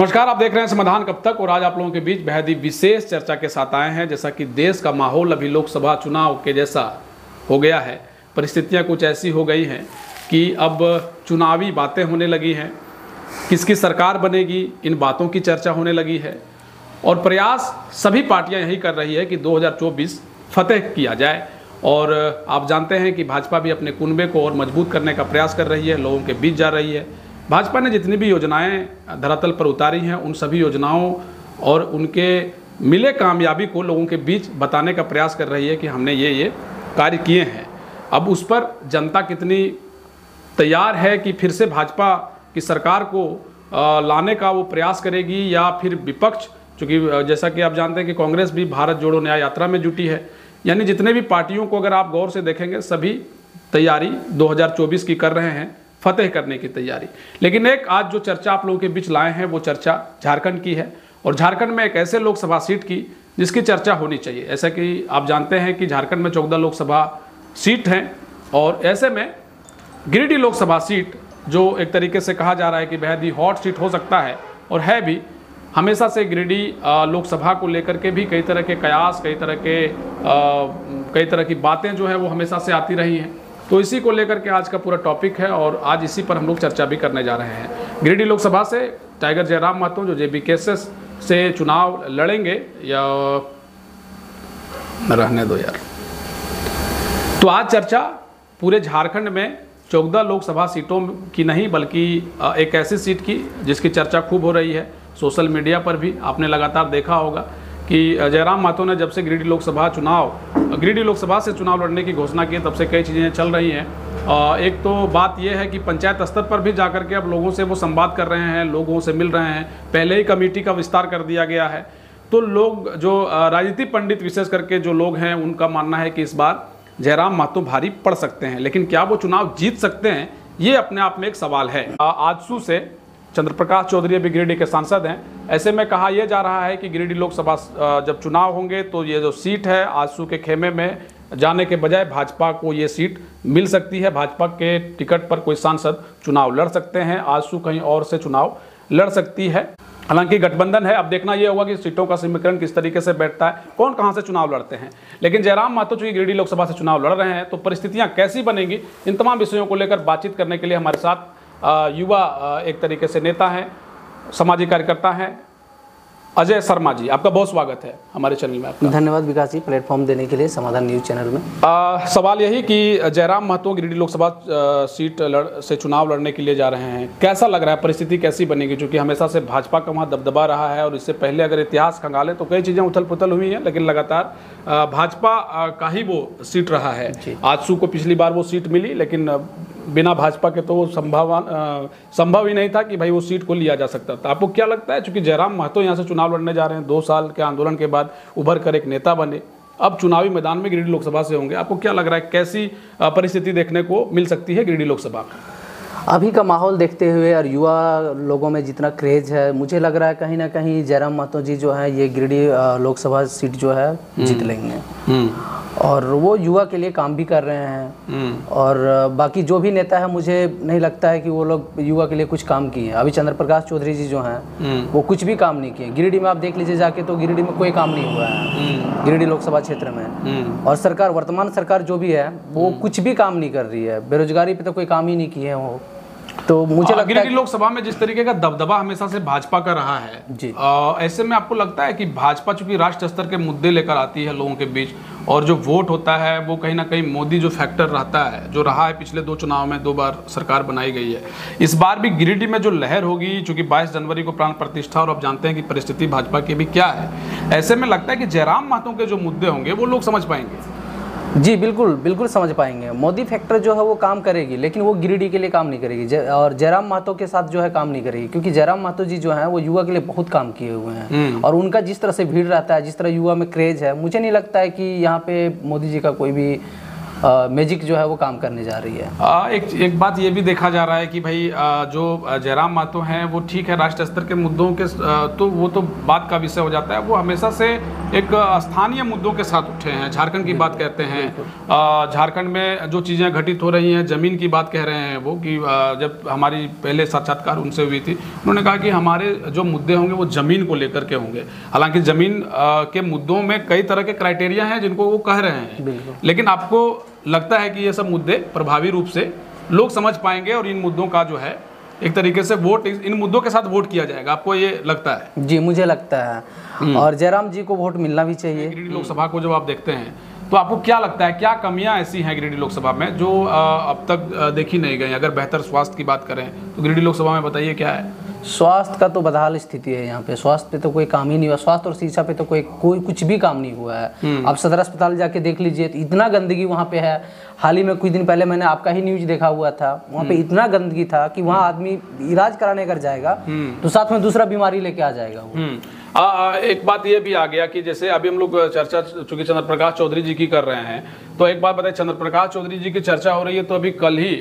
नमस्कार, आप देख रहे हैं समाधान कब तक। और आज आप लोगों के बीच बेहद ही विशेष चर्चा के साथ आए हैं। जैसा कि देश का माहौल अभी लोकसभा चुनाव के जैसा हो गया है, परिस्थितियां कुछ ऐसी हो गई हैं कि अब चुनावी बातें होने लगी हैं, किसकी सरकार बनेगी इन बातों की चर्चा होने लगी है। और प्रयास सभी पार्टियां यही कर रही है कि 2024 फतेह किया जाए। और आप जानते हैं कि भाजपा भी अपने कुनबे को और मजबूत करने का प्रयास कर रही है, लोगों के बीच जा रही है। भाजपा ने जितनी भी योजनाएं धरातल पर उतारी हैं, उन सभी योजनाओं और उनके मिले कामयाबी को लोगों के बीच बताने का प्रयास कर रही है कि हमने ये कार्य किए हैं। अब उस पर जनता कितनी तैयार है कि फिर से भाजपा की सरकार को लाने का वो प्रयास करेगी, या फिर विपक्ष, चूँकि जैसा कि आप जानते हैं कि कांग्रेस भी भारत जोड़ो न्याय यात्रा में जुटी है। यानी जितने भी पार्टियों को अगर आप गौर से देखेंगे, सभी तैयारी 2024 की कर रहे हैं, फतेह करने की तैयारी। लेकिन एक आज जो चर्चा आप लोगों के बीच लाए हैं, वो चर्चा झारखंड की है। और झारखंड में एक ऐसे लोकसभा सीट की जिसकी चर्चा होनी चाहिए। ऐसा कि आप जानते हैं कि झारखंड में 14 लोकसभा सीट हैं, और ऐसे में गिरिडीह लोकसभा सीट जो एक तरीके से कहा जा रहा है कि बेहद ही हॉट सीट हो सकता है, और है भी। हमेशा से गिरिडीह लोकसभा को लेकर के भी कई तरह के कयास, कई तरह की बातें जो है वो हमेशा से आती रही हैं। तो इसी को लेकर के आज का पूरा टॉपिक है, और आज इसी पर हम लोग चर्चा भी करने जा रहे हैं। गिरिडीह लोकसभा से टाइगर जयराम महतो जो JBKS से चुनाव लड़ेंगे, या रहने दो यार। तो आज चर्चा पूरे झारखंड में 14 लोकसभा सीटों की नहीं, बल्कि एक ऐसी सीट की जिसकी चर्चा खूब हो रही है सोशल मीडिया पर भी। आपने लगातार देखा होगा कि जयराम महतो ने जब से गिरिडीह लोकसभा से चुनाव लड़ने की घोषणा की, तब से कई चीज़ें चल रही हैं। एक तो बात यह है कि पंचायत स्तर पर भी जाकर के अब लोगों से वो संवाद कर रहे हैं, लोगों से मिल रहे हैं। पहले ही कमेटी का विस्तार कर दिया गया है। तो लोग जो राजनीति पंडित विशेष करके जो लोग हैं, उनका मानना है कि इस बार जयराम महतो भारी पड़ सकते हैं। लेकिन क्या वो चुनाव जीत सकते हैं, ये अपने आप में एक सवाल है। आजसू से चंद्र प्रकाश चौधरी अभी गिरिडीह के सांसद हैं। ऐसे में कहा यह जा रहा है कि गिरिडीह लोकसभा जब चुनाव होंगे तो ये जो सीट है, आजसू के खेमे में जाने के बजाय भाजपा को ये सीट मिल सकती है। भाजपा के टिकट पर कोई सांसद चुनाव लड़ सकते हैं, आजसू कहीं और से चुनाव लड़ सकती है। हालांकि गठबंधन है, अब देखना यह होगा कि सीटों का समीकरण किस तरीके से बैठता है, कौन कहां से चुनाव लड़ते हैं। लेकिन जयराम महतो चूंकि गिरिडीह लोकसभा से चुनाव लड़ रहे हैं, तो परिस्थितियां कैसी बनेंगी, इन तमाम विषयों को लेकर बातचीत करने के लिए हमारे साथ युवा एक तरीके से नेता हैं, सामाजिक कार्यकर्ता हैं, अजय शर्मा जी। आपका बहुत स्वागत है हमारे चैनल में। आपका धन्यवाद विकास जी, प्लेटफॉर्म देने के लिए समाधान न्यूज़ चैनल में। सवाल यही कि जयराम महतो गिरिडीह लोकसभा सीट से चुनाव लड़ने के लिए जा रहे हैं, कैसा लग रहा है, परिस्थिति कैसी बनेगी? क्योंकि हमेशा से भाजपा का वहाँ दबदबा रहा है, और इससे पहले अगर इतिहास खंगालें तो कई चीज़ें उथल पुथल हुई हैं, लेकिन लगातार भाजपा का ही वो सीट रहा है। आजसू को पिछली बार वो सीट मिली, लेकिन बिना भाजपा के तो संभव ही नहीं था कि भाई वो सीट को लिया जा सकता था। आपको क्या लगता है, चूंकि जयराम महतो यहाँ से चुनाव लड़ने जा रहे हैं, 2 साल के आंदोलन के बाद उभर कर एक नेता बने, अब चुनावी मैदान में गिरिडीह लोकसभा से होंगे, आपको क्या लग रहा है, कैसी परिस्थिति देखने को मिल सकती है गिरिडीह लोकसभा में? अभी का माहौल देखते हुए और युवा लोगों में जितना क्रेज है, मुझे लग रहा है कहीं ना कहीं जयराम महतो जी जो है ये गिरिडीह लोकसभा सीट जो है जीत लेंगे। और वो युवा के लिए काम भी कर रहे हैं। और बाकी जो भी नेता है, मुझे नहीं लगता है कि वो लोग युवा के लिए कुछ काम किए। अभी चंद्र प्रकाश चौधरी जी जो हैं वो कुछ भी काम नहीं किए। गिरिडीह में आप देख लीजिए जाके, तो गिरिडीह में कोई काम नहीं हुआ है गिरिडीह लोकसभा क्षेत्र में। और सरकार, वर्तमान सरकार जो भी है, वो कुछ भी काम नहीं कर रही है। बेरोजगारी पे तो कोई काम ही नहीं किए वो। तो मुझे लगता है गिरिडीह लोकसभा में जिस तरीके का दबदबा हमेशा से भाजपा का रहा है जी, ऐसे में आपको लगता है कि भाजपा चूंकि राष्ट्र स्तर के मुद्दे लेकर आती है लोगों के बीच, और जो वोट होता है वो कहीं ना कहीं मोदी जो फैक्टर रहता है, जो रहा है पिछले 2 चुनाव में, 2 बार सरकार बनाई गई है, इस बार भी गिरिडीह में जो लहर होगी, चूंकि 22 जनवरी को प्राण प्रतिष्ठा, और आप जानते हैं कि परिस्थिति भाजपा की भी क्या है, ऐसे में लगता है कि जयराम महतो के जो मुद्दे होंगे वो लोग समझ पाएंगे। जी बिल्कुल बिल्कुल समझ पाएंगे। मोदी फैक्टर जो है वो काम करेगी, लेकिन वो गिरिडीह के लिए काम नहीं करेगी, और जयराम महतो के साथ जो है काम नहीं करेगी। क्योंकि जयराम महतो जी जो है वो युवा के लिए बहुत काम किए हुए हैं, और उनका जिस तरह से भीड़ रहता है, जिस तरह युवा में क्रेज है, मुझे नहीं लगता है कि यहाँ पे मोदी जी का कोई भी मैजिक जो है वो काम करने जा रही है। एक बात ये भी देखा जा रहा है कि भाई जो जयराम महतो हैं वो ठीक है, राष्ट्र स्तर के मुद्दों के तो वो तो बात का विषय हो जाता है, वो हमेशा से एक स्थानीय मुद्दों के साथ उठे हैं। झारखंड की बात कहते हैं, झारखंड में जो चीज़ें घटित हो रही हैं, ज़मीन की बात कह रहे हैं वो कि जब हमारी पहले साक्षात्कार उनसे हुई थी, उन्होंने कहा कि हमारे जो मुद्दे होंगे वो ज़मीन को लेकर के होंगे। हालांकि ज़मीन के मुद्दों में कई तरह के क्राइटेरिया हैं जिनको वो कह रहे हैं, लेकिन आपको लगता है कि ये सब मुद्दे प्रभावी रूप से लोग समझ पाएंगे और इन मुद्दों का जो है एक तरीके से वोट इन मुद्दों के साथ वोट किया जाएगा, आपको ये लगता है? जी मुझे लगता है, और जयराम जी को वोट मिलना भी चाहिए। गिरिडीह लोकसभा को जब आप देखते हैं तो आपको क्या लगता है, क्या कमियां ऐसी हैं गिरिडीह लोकसभा में जो अब तक देखी नहीं गई? अगर बेहतर स्वास्थ्य की बात करें तो गिरिडीह लोकसभा में बताइए क्या है? स्वास्थ्य का तो बदहाल स्थिति है यहाँ पे, स्वास्थ्य पे तो कोई काम ही नहीं हुआ, स्वास्थ्य और शिक्षा पे तो कोई कुछ भी काम नहीं हुआ है। आप सदर अस्पताल जाके देख लीजिए, तो इतना गंदगी वहाँ पे है। हाल ही में कुछ दिन पहले मैंने आपका ही न्यूज देखा हुआ था, वहाँ पे इतना गंदगी था कि वहाँ आदमी इलाज कराने अगर जाएगा तो साथ में दूसरा बीमारी लेके आ जाएगा वो। एक बात ये भी आ गया कि जैसे अभी हम लोग चर्चा चूंकि चंद्र प्रकाश चौधरी जी की कर रहे हैं, तो एक बात बताइए, चंद्र प्रकाश चौधरी जी की चर्चा हो रही है, तो अभी कल ही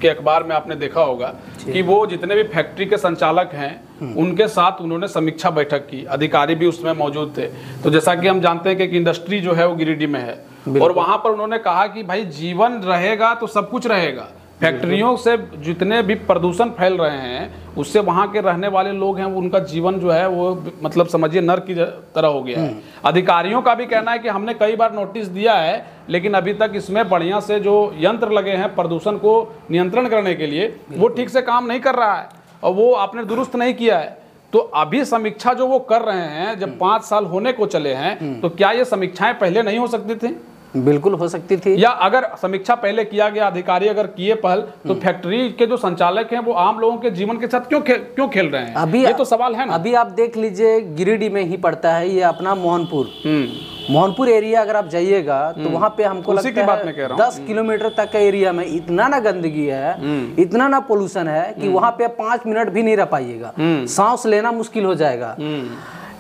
के अखबार में आपने देखा होगा कि वो जितने भी फैक्ट्री के संचालक हैं उनके साथ उन्होंने समीक्षा बैठक की, अधिकारी भी उसमें मौजूद थे। तो जैसा कि हम जानते हैं कि इंडस्ट्री जो है वो गिरिडीह में है, और वहां पर उन्होंने कहा कि भाई जीवन रहेगा तो सब कुछ रहेगा। फैक्ट्रियों से जितने भी प्रदूषण फैल रहे हैं उससे वहाँ के रहने वाले लोग हैं उनका जीवन जो है वो मतलब समझिए नर्क की तरह हो गया है। अधिकारियों का भी कहना है कि हमने कई बार नोटिस दिया है, लेकिन अभी तक इसमें बढ़िया से जो यंत्र लगे हैं प्रदूषण को नियंत्रण करने के लिए वो ठीक से काम नहीं कर रहा है और वो आपने दुरुस्त नहीं किया है। तो अभी समीक्षा जो वो कर रहे हैं, जब 5 साल होने को चले हैं, तो क्या ये समीक्षाएं पहले नहीं हो सकती थी? बिल्कुल हो सकती थी। या अगर समीक्षा पहले किया गया, अधिकारी अगर किए पहल, तो फैक्ट्री के जो संचालक हैं वो आम लोगों के जीवन के साथ क्यों खेल रहे हैं? अभी ये तो सवाल है ना। अभी आप देख लीजिए, गिरिडीह में ही पड़ता है ये अपना मोहनपुर एरिया। अगर आप जाइएगा तो वहाँ पे हमको लगता है 10 किलोमीटर तक का एरिया में इतना ना गंदगी है, इतना ना पोल्यूशन है कि वहाँ पे 5 मिनट भी नहीं रह पाइएगा, सांस लेना मुश्किल हो जाएगा,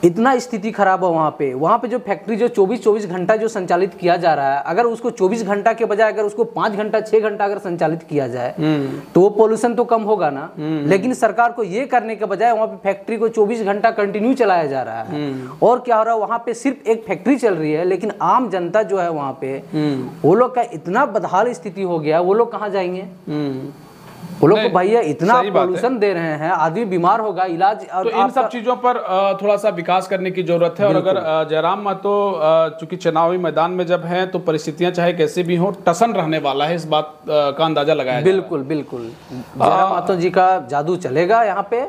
इतना स्थिति खराब है वहाँ पे जो फैक्ट्री जो 24 घंटा जो संचालित किया जा रहा है, अगर उसको 24 घंटा के बजाय अगर उसको 5 घंटा 6 घंटा अगर संचालित किया जाए तो वो पोल्यूशन तो कम होगा ना। लेकिन सरकार को ये करने के बजाय वहाँ पे फैक्ट्री को 24 घंटा कंटिन्यू चलाया जा रहा है। और क्या हो रहा है, वहाँ पे सिर्फ एक फैक्ट्री चल रही है, लेकिन आम जनता जो है वहाँ पे वो लोग का इतना बदहाल स्थिति हो गया, वो लोग कहाँ जाएंगे? वो लोग को भैया इतना पोल्यूशन दे रहे हैं, आदमी बीमार होगा, इलाज। तो इन सब चीजों पर थोड़ा सा विकास करने की जरूरत है। और अगर जयराम महतो चूंकि चुनावी मैदान में जब हैं तो परिस्थितियां चाहे कैसे भी हो टसन रहने वाला है, इस बात का अंदाजा लगाया जाए। बिल्कुल जयराम महतो जी का जादू चलेगा यहाँ पे,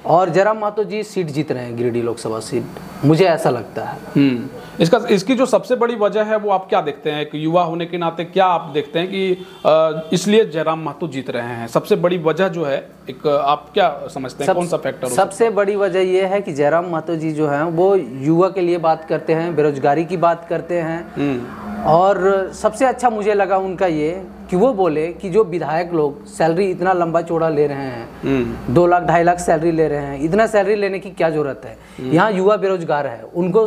और जयराम महतो जी सीट जीत रहे हैं, गिरिडीह लोकसभा सीट, मुझे ऐसा लगता है। इसकी जो सबसे बड़ी वजह है वो आप क्या देखते हैं? कि युवा होने के नाते क्या आप देखते हैं कि इसलिए जयराम महतो जीत रहे हैं? सबसे बड़ी वजह जो है, एक आप क्या समझते हैं, कौन सा फैक्टर? सबसे बड़ी वजह ये है कि जयराम महतो जी जो हैं वो युवा के लिए बात करते हैं, बेरोजगारी की बात करते हैं। और सबसे अच्छा मुझे लगा उनका ये कि वो बोले कि जो विधायक लोग सैलरी इतना लंबा चौड़ा ले रहे हैं, 2 लाख 2.5 लाख सैलरी ले रहे हैं, इतना सैलरी लेने की क्या जरूरत है? यहाँ युवा बेरोजगार है, उनको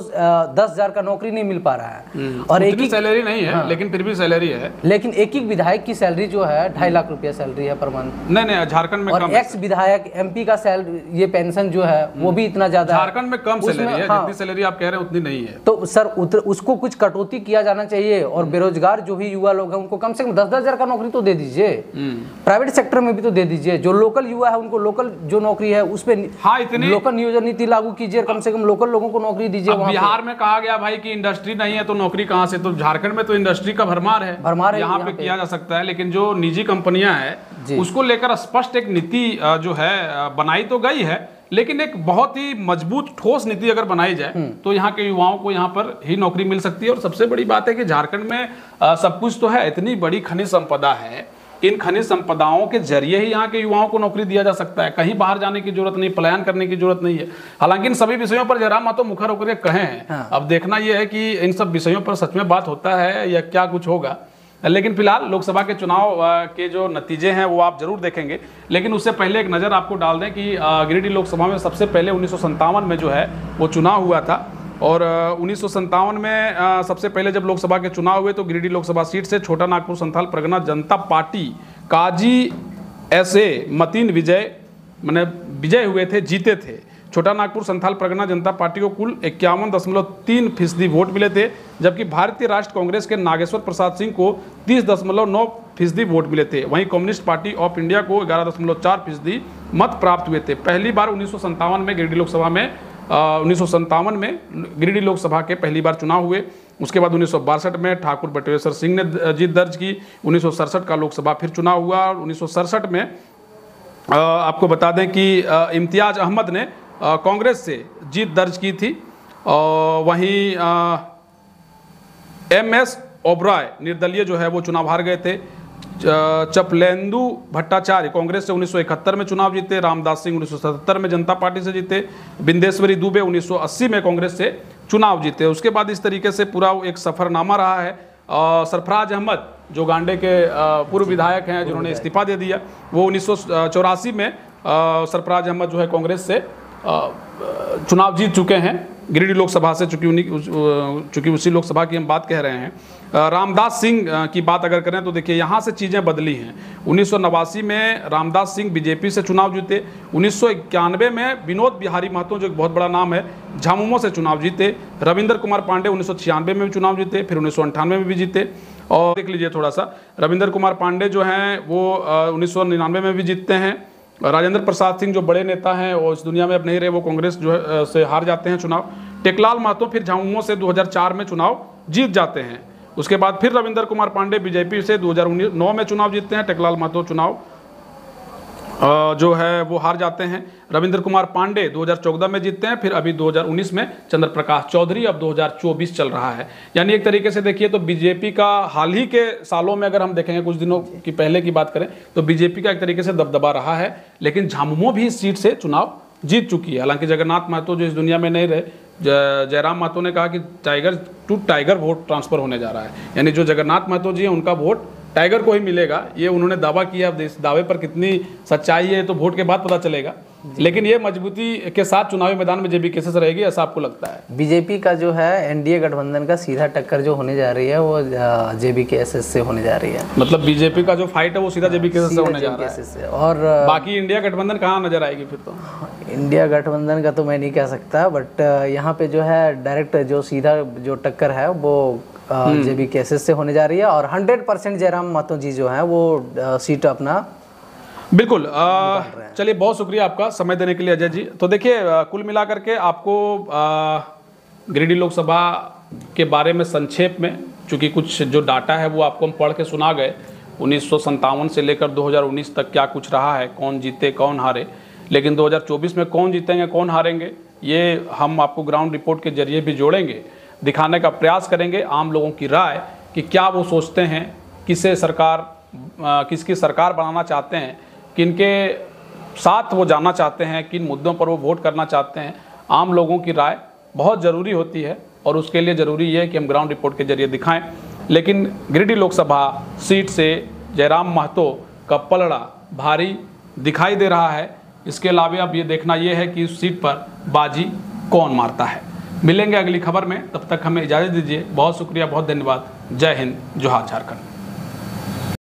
10,000 का नौकरी नहीं मिल पा रहा है, और एक ही सैलरी नहीं है। लेकिन फिर भी सैलरी है, लेकिन एक विधायक की सैलरी जो है 2.5 लाख रुपया सैलरी है पर मंथ। नहीं झारखंड में, और एक्स विधायक MP का सैलरी ये पेंशन जो है वो भी इतना ज्यादा, झारखंड में कम सैलरी है, जितनी सैलरी आप कह रहे हैं उतनी नहीं है। तो सर उसको कुछ कटौती किया जाना चाहिए, और बेरोजगार जो भी युवा लोग हैं उनको कम से कम 10,000 का नौकरी तो दे दीजिए, प्राइवेट सेक्टर में भी तो दे दीजिए। जो लोकल युवा है उनको लोकल जो नौकरी है उस पे इतनी लोकल नियोजन नीति लागू कीजिए, कम से कम लोकल लोगों को नौकरी दीजिए। बिहार में कहा गया भाई कि इंडस्ट्री नहीं है तो नौकरी कहाँ से? तो झारखंड में तो इंडस्ट्री का भरमार है, यहाँ पे किया जा सकता है। लेकिन जो निजी कंपनियां हैं उसको लेकर स्पष्ट एक नीति जो है बनाई तो गई है, लेकिन एक बहुत ही मजबूत ठोस नीति अगर बनाई जाए तो यहाँ के युवाओं को यहाँ पर ही नौकरी मिल सकती है। और सबसे बड़ी बात है कि झारखंड में सब कुछ तो है, इतनी बड़ी खनिज संपदा है, इन खनिज संपदाओं के जरिए ही यहाँ के युवाओं को नौकरी दिया जा सकता है, कहीं बाहर जाने की जरूरत नहीं, पलायन करने की जरूरत नहीं है। हालांकि इन सभी विषयों पर जयराम महतो मुखर होकर कहे हैं। अब देखना यह है कि इन सब विषयों पर सच में बात होता है या क्या कुछ होगा। लेकिन फिलहाल लोकसभा के चुनाव के जो नतीजे हैं वो आप जरूर देखेंगे, लेकिन उससे पहले एक नज़र आपको डाल दें कि गिरिडीह लोकसभा में सबसे पहले 1957 में जो है वो चुनाव हुआ था, और 1957 में सबसे पहले जब लोकसभा के चुनाव हुए तो गिरिडीह लोकसभा सीट से छोटा नागपुर संथाल परगना जनता पार्टी काजी ऐसे मतीन विजय हुए थे, जीते थे। छोटा नागपुर संथाल परगना जनता पार्टी को कुल 51.3% वोट मिले थे, जबकि भारतीय राष्ट्र कांग्रेस के नागेश्वर प्रसाद सिंह को 30.9% वोट मिले थे। वहीं कम्युनिस्ट पार्टी ऑफ इंडिया को 11.4% मत प्राप्त हुए थे। पहली बार 1957 में गिरिडीह लोकसभा में 1957 में गिरिडीह लोकसभा के पहली बार चुनाव हुए। उसके बाद 1962 में ठाकुर बटुकेश्वर सिंह ने जीत दर्ज की। 1967 का लोकसभा फिर चुनाव हुआ और 1967 में आपको बता दें कि इम्तियाज अहमद ने कांग्रेस से जीत दर्ज की थी। और वहीं MS ओबराय निर्दलीय जो है वो चुनाव हार गए थे। चपलेंदु भट्टाचार्य कांग्रेस से 1971 में चुनाव जीते। रामदास सिंह 1977 में जनता पार्टी से जीते। बिंदेश्वरी दुबे 1980 में कांग्रेस से चुनाव जीते। उसके बाद इस तरीके से पूरा एक सफरनामा रहा है। सरफराज अहमद जो गांडे के पूर्व विधायक हैं जिन्होंने इस्तीफा दे दिया, वो 1984 में सरफराज अहमद जो है कांग्रेस से चुनाव जीत चुके हैं गिरिडीह लोकसभा से, चूंकि उसी लोकसभा की हम बात कह रहे हैं। रामदास सिंह की बात अगर करें तो देखिए यहाँ से चीज़ें बदली हैं। 1989 में रामदास सिंह बीजेपी से चुनाव जीते। 1991 में विनोद बिहारी महतो जो एक बहुत बड़ा नाम है झामुमो से चुनाव जीते। रविंद्र कुमार पांडे 1996 में भी चुनाव जीते, फिर 1998 में भी जीते। और देख लीजिए थोड़ा सा, रविंद्र कुमार पांडे जो हैं वो 1999 में भी जीतते हैं। राजेंद्र प्रसाद सिंह जो बड़े नेता हैं और इस दुनिया में अब नहीं रहे, वो कांग्रेस जो है से हार जाते हैं चुनाव। टेकलाल महतो फिर झामुमो से 2004 में चुनाव जीत जाते हैं। उसके बाद फिर रविंद्र कुमार पांडे बीजेपी से 2009 में चुनाव जीतते हैं। टेकलाल महतो चुनाव जो है वो हार जाते हैं। रविंद्र कुमार पांडे 2014 में जीतते हैं, फिर अभी 2019 में चंद्र प्रकाश चौधरी, अब 2024 चल रहा है। यानी एक तरीके से देखिए तो बीजेपी का हाल ही के सालों में अगर हम देखेंगे, कुछ दिनों की पहले की बात करें तो बीजेपी का एक तरीके से दबदबा रहा है। लेकिन झामुमो भी इस सीट से चुनाव जीत चुकी है। हालांकि जगन्नाथ महतो जो इस दुनिया में नहीं रहे, जयराम महतो ने कहा कि tiger to tiger vote transfer होने जा रहा है, यानी जो जगन्नाथ महतो जी हैं उनका वोट टाइगर को ही मिलेगा, ये उन्होंने दावा किया। अब इस दावे पर कितनी सच्चाई है तो वोट के बाद पता चलेगा। लेकिन ये मजबूती के साथ चुनावी मैदान में जेबीकेएस रहेगी, ऐसा आपको लगता है? बीजेपी का जो है एनडीए गठबंधन का सीधा टक्कर जो होने जा रही है वो जेबीकेएस से होने जा रही है। मतलब बीजेपी का जो फाइट है वो सीधा जेबीकेएस से होने जा रहा है। और बाकी इंडिया गठबंधन कहाँ नजर आएगी फिर? तो इंडिया गठबंधन का तो मैं नहीं कह सकता, बट यहाँ पे जो है डायरेक्ट जो सीधा जो टक्कर है वो जेबीकेएस से होने जा रही है। और 100% जयराम महतो जी जो है वो सीट अपना बिल्कुल। चलिए, बहुत शुक्रिया आपका समय देने के लिए अजय जी। तो देखिए, कुल मिलाकर के आपको गिरिडीह लोकसभा के बारे में संक्षेप में, चूँकि कुछ जो डाटा है वो आपको हम पढ़ के सुना गए, 1957 से लेकर 2019 तक क्या कुछ रहा है, कौन जीते कौन हारे। लेकिन 2024 में कौन जीतेंगे कौन हारेंगे ये हम आपको ग्राउंड रिपोर्ट के जरिए भी जोड़ेंगे, दिखाने का प्रयास करेंगे आम लोगों की राय कि क्या वो सोचते हैं, किसकी सरकार बनाना चाहते हैं, किनके साथ वो जाना चाहते हैं, किन मुद्दों पर वो वोट करना चाहते हैं। आम लोगों की राय बहुत ज़रूरी होती है और उसके लिए ज़रूरी है कि हम ग्राउंड रिपोर्ट के जरिए दिखाएं। लेकिन गिरिडीह लोकसभा सीट से जयराम महतो का पलड़ा भारी दिखाई दे रहा है। इसके अलावा अब ये देखना ये है कि इस सीट पर बाजी कौन मारता है। मिलेंगे अगली खबर में, तब तक हमें इजाज़त दीजिए। बहुत शुक्रिया, बहुत धन्यवाद। जय हिंद, जोहार झारखंड।